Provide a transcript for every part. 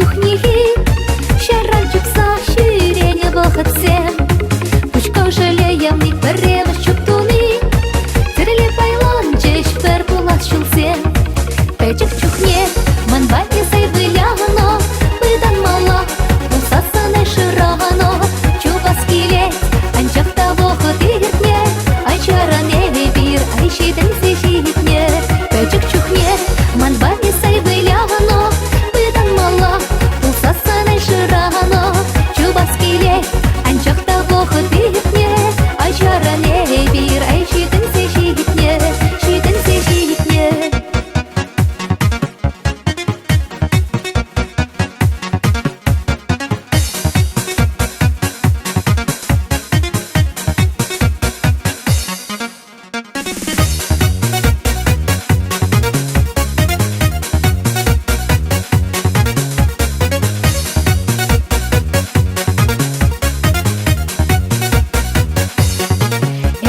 чухни, шаранчик сащирене вахатсем. Пучко жалеем ни переваш чуптуни, церли байлан чеш пер пулас чулсем. Печик чухне, манбайне сайвыляно, пыдан мала, усасане ширано, чубаскиле, анчахта вохотиртне, айчаране бир, айшиден сешитне. Печик чухне, манбайне сайвыляно, пыдан мала, усасане ширано, чубаскиле, анчахта вохотиртне, айчаране бир, айшиден сешитне, шиден сешитне.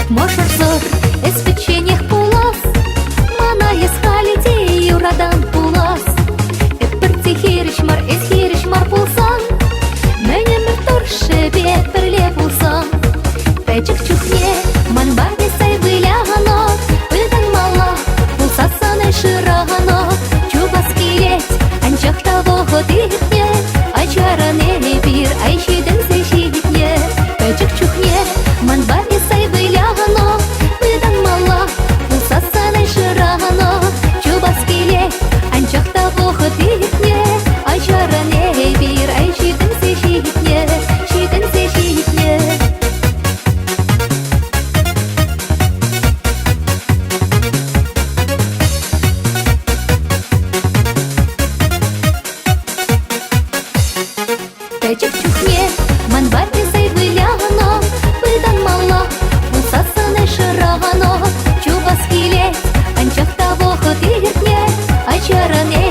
Можешь зор, из печеньях пулас, мана из халити юрадан пулас. Эпперти хиришмар, из хиришмар пулсан, мене мертор шебе перле пулсан. Печик чухне, манбаги сайвылягано, пыдан мала, пулсасане ширагано, чубаскилет, анчахта вохотиртне, айчаране бир, айшиден сешидитне. Печик чухне, манбаги сайвылягано, пыдан мала, пулсасане ширагано, чубаскиле, анчахта вохотиртне, айчаране бир, айшиден сешидитне, шиден сешидитне. Печик чухне, манбаги сайвылягано, пыдан мала, пулсасане ширагано, чубаскиле, анчахта вохотиртне, айчаране